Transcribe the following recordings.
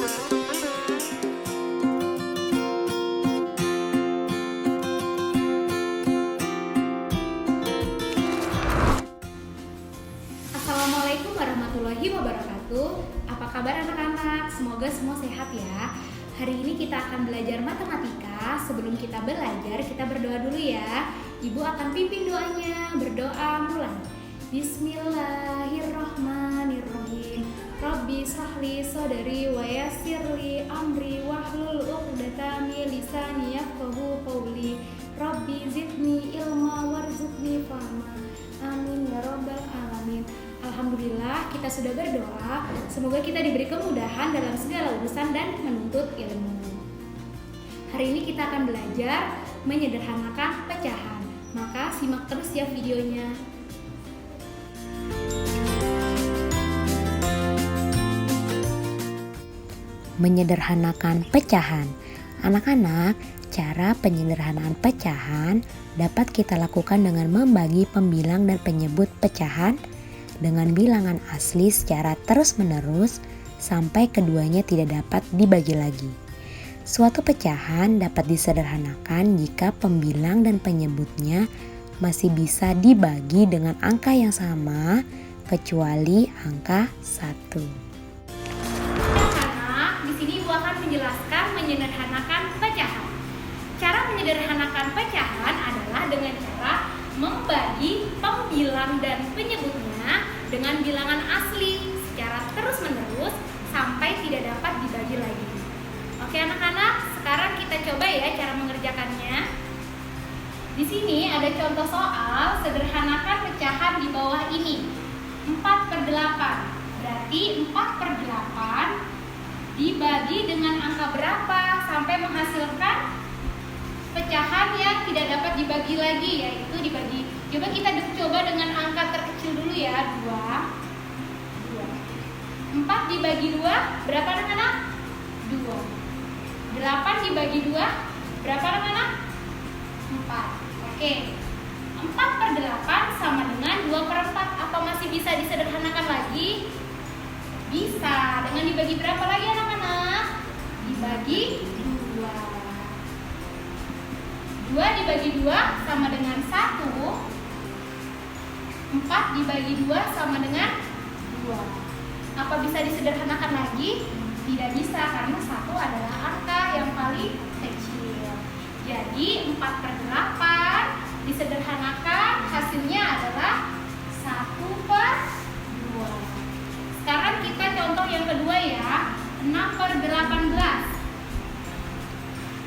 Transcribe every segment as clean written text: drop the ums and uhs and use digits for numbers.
Assalamualaikum warahmatullahi wabarakatuh. Apa kabar anak-anak? Semoga semua sehat ya. Hari ini kita akan belajar matematika. Sebelum kita belajar, kita berdoa dulu ya. Ibu akan pimpin doanya. Berdoa mulai. Bismillahirrahmanirrahim. Rabbi shrahli sadri wa yassirli amri wahlul 'uqdatam min lisani yafqahu qawli. Rabbi zidni ilma warzuqni fahma. Amin ya rabbal alamin. Alhamdulillah kita sudah berdoa. Semoga kita diberi kemudahan dalam segala urusan dan menuntut ilmu. Hari ini kita akan belajar menyederhanakan pecahan. Maka simak terus ya videonya. Menyederhanakan pecahan. Anak-anak, cara penyederhanaan pecahan dapat kita lakukan dengan membagi pembilang dan penyebut pecahan dengan bilangan asli secara terus-menerus sampai keduanya tidak dapat dibagi lagi. Suatu pecahan dapat disederhanakan jika pembilang dan penyebutnya masih bisa dibagi dengan angka yang sama kecuali angka 1. Anak-anak, di sini Ibu akan menjelaskan menyederhanakan pecahan. Cara menyederhanakan pecahan adalah dengan cara membagi pembilang dan penyebutnya dengan bilangan asli secara terus-menerus sampai tidak dapat dibagi lagi. Oke anak-anak, sekarang kita coba ya cara mengerjakannya. Di sini ada contoh soal sederhanakan pecahan di bawah ini. 4/8. Berarti 4/8 dibagi dengan angka berapa sampai menghasilkan pecahan yang tidak dapat dibagi lagi, yaitu dibagi. Coba kita coba dengan angka terkecil dulu ya, 2. 4 dibagi 2 berapa anak-anak? 2. 8 dibagi 2 berapa anak-anak? 4. Oke. 4/8 sama dengan 2/4. Apa masih bisa disederhanakan lagi? Bisa. Dengan dibagi berapa lagi anak-anak? Dibagi 2. 2 dibagi 2 sama dengan 1. 4 dibagi 2 sama dengan 2. Apa bisa disederhanakan lagi? Tidak bisa, karena 1 adalah angka yang paling kecil. Jadi 4/8 disederhanakan, hasilnya adalah 1/2. Sekarang kita contoh yang kedua ya, 6/18.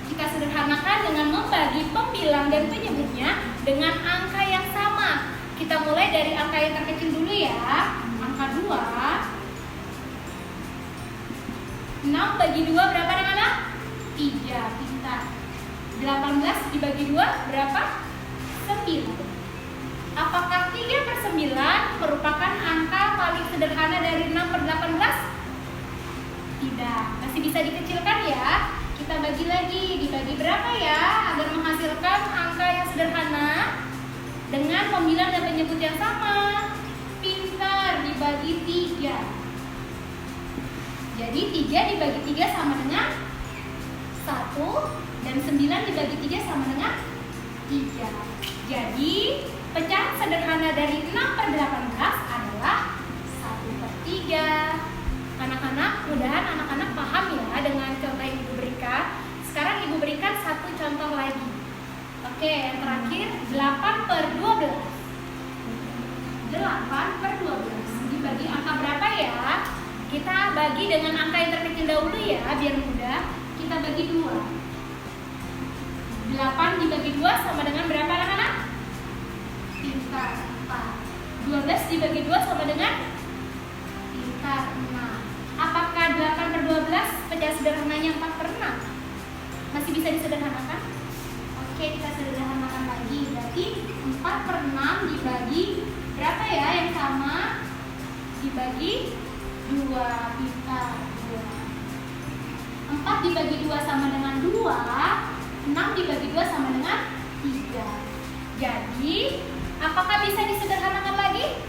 Kita sederhanakan dengan membagi pembilang dan penyebutnya dengan angka yang sama. Kita mulai dari angka yang terkecil dulu ya. Angka 2. 6 bagi 2 berapa anak-anak? 3. Pintar. 18 dibagi 2 berapa? 9. Apakah 3/9 merupakan angka paling sederhana dari 6/18? Tidak. Masih bisa dikecilkan ya. Kita bagi lagi, dibagi berapa ya agar menghasilkan angka yang sederhana dengan pembilang dan penyebut yang sama? Pintar, dibagi 3. Jadi 3 dibagi 3 sama dengan 1 dan 9 dibagi 3 sama dengan 3. Jadi pecahan sederhana dari 6/18 adalah 1/3. Anak-anak, mudahan anak-anak paham ya dengan contoh yang Ibu berikan. Sekarang Ibu berikan satu contoh lagi. Oke, yang terakhir 8/12. 8/12 dibagi angka berapa ya? Kita bagi dengan angka yang terkecil dahulu ya, biar mudah. Kita bagi 2. 8 dibagi 2 sama dengan berapa anak-anak? Pintar, 4. 12 dibagi 2 sama dengan? Pintar, 6. Apakah 8/12 pecahan sederhananya 4/6? Masih bisa disederhanakan? Oke, kita sederhanakan lagi. Berarti 4/6 dibagi berapa ya yang sama? Dibagi 2. Pintar, 2. 4 dibagi 2 sama dengan 2. 6 dibagi 2 sama dengan 3. Jadi, apakah bisa disederhanakan lagi?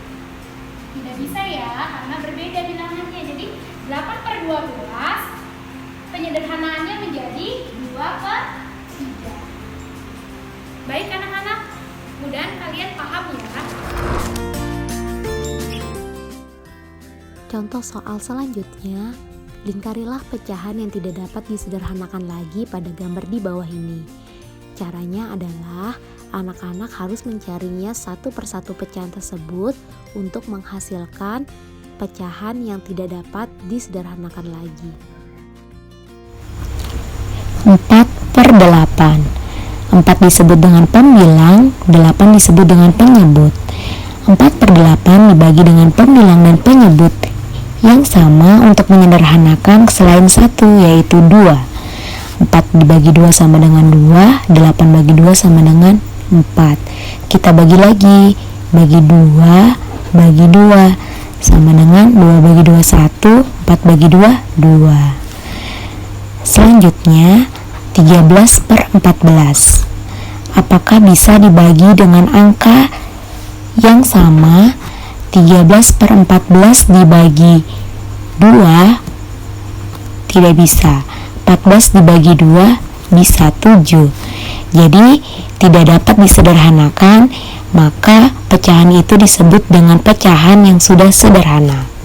Tidak bisa ya, karena berbeda bilangannya. Jadi 8/12 penyederhanaannya menjadi 2/3. Baik anak-anak, mudah kalian paham ya. Contoh soal selanjutnya, lingkarilah pecahan yang tidak dapat disederhanakan lagi pada gambar di bawah ini. Caranya adalah anak-anak harus mencarinya satu persatu pecahan tersebut untuk menghasilkan pecahan yang tidak dapat disederhanakan lagi. 4/8. 4 disebut dengan pembilang, 8 disebut dengan penyebut. 4/8 dibagi dengan pembilang dan penyebut yang sama untuk menyederhanakan selain satu, yaitu 2. 4 dibagi 2 sama dengan 2, 8 bagi 2 sama dengan 4. Kita bagi lagi, bagi 2 bagi 2 sama dengan 2 bagi 2 1, 4 bagi 2 2. Selanjutnya 13/14. Apakah bisa dibagi dengan angka yang sama? 13/14 dibagi 2 tidak bisa. 14 dibagi 2 bisa 7. Jadi tidak dapat disederhanakan, maka pecahan itu disebut dengan pecahan yang sudah sederhana.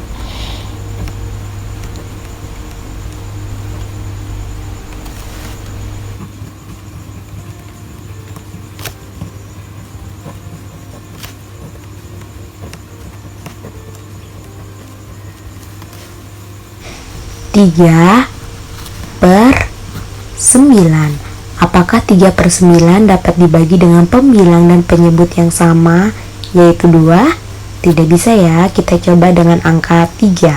Tiga per 9. Apakah 3/9 dapat dibagi dengan pembilang dan penyebut yang sama, yaitu 2? Tidak bisa ya, kita coba dengan angka 3.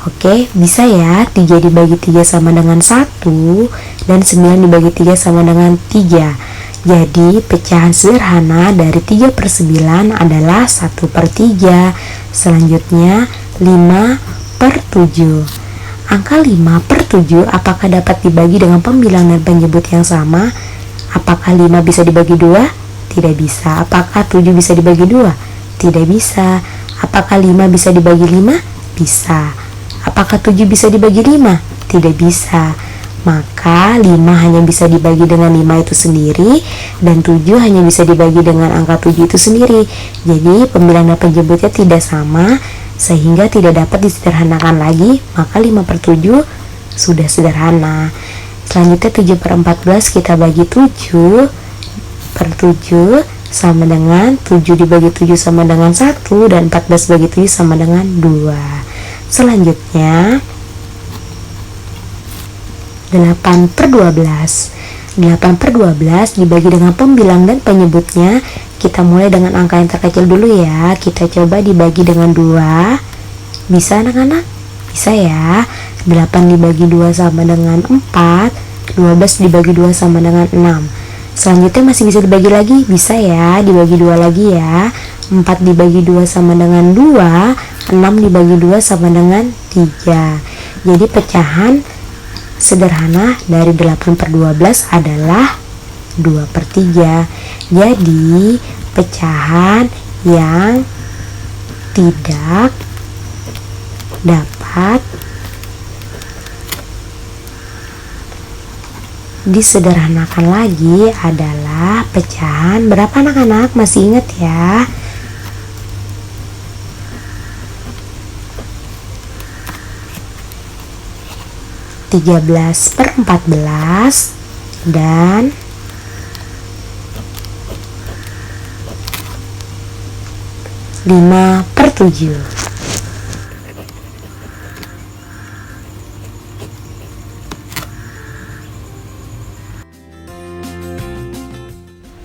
Oke, bisa ya, 3 dibagi 3 sama dengan 1, dan 9 dibagi 3 sama dengan 3. Jadi, pecahan sederhana dari 3/9 adalah 1/3. Selanjutnya, 5/7. Angka 5/7 apakah dapat dibagi dengan pembilang dan penyebut yang sama? Apakah 5 bisa dibagi 2? Tidak bisa. Apakah 7 bisa dibagi 2? Tidak bisa. Apakah 5 bisa dibagi 5? Bisa. Apakah 7 bisa dibagi 5? Tidak bisa. Maka 5 hanya bisa dibagi dengan 5 itu sendiri, dan 7 hanya bisa dibagi dengan angka 7 itu sendiri. Jadi pembilang dan penyebutnya tidak sama, sehingga tidak dapat disederhanakan lagi, maka 5/7 sudah sederhana. Selanjutnya 7/14 kita bagi 7/7 sama dengan 7 dibagi 7 sama dengan 1, dan 14 bagi 7 sama dengan 2. Selanjutnya 8/12. 8/12 dibagi dengan pembilang dan penyebutnya. Kita mulai dengan angka yang terkecil dulu ya. Kita coba dibagi dengan 2. Bisa anak-anak? Bisa ya. 8 dibagi 2 sama dengan 4. 12 dibagi 2 sama dengan 6. Selanjutnya masih bisa dibagi lagi. Bisa ya, dibagi 2 lagi ya. 4 dibagi 2 sama dengan 2. 6 dibagi 2 sama dengan 3. Jadi pecahan sederhana dari 8/12 adalah 2/3. Jadi pecahan yang tidak dapat disederhanakan lagi adalah pecahan berapa anak-anak? Masih ingat ya? (13/14) dan 5/7.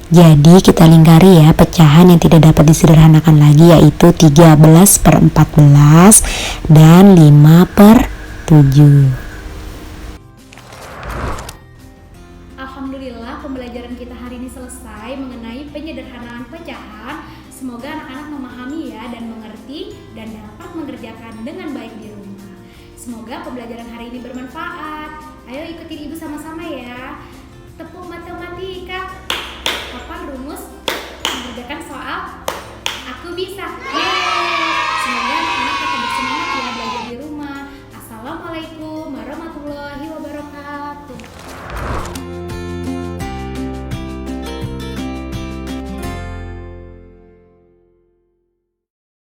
Jadi kita lingkari ya pecahan yang tidak dapat disederhanakan lagi, yaitu 13/14 dan 5/7. Alhamdulillah, pembelajaran kita hari ini selesai mengenai penyederhanaan pecahan. Semoga anak-anak memahami ya dan mengerti dan dapat mengerjakan dengan baik di rumah. Semoga pembelajaran hari ini bermanfaat. Ayo ikutin ibu sama-sama ya. Tepuk matematika. Kapan rumus mengerjakan soal? Aku bisa.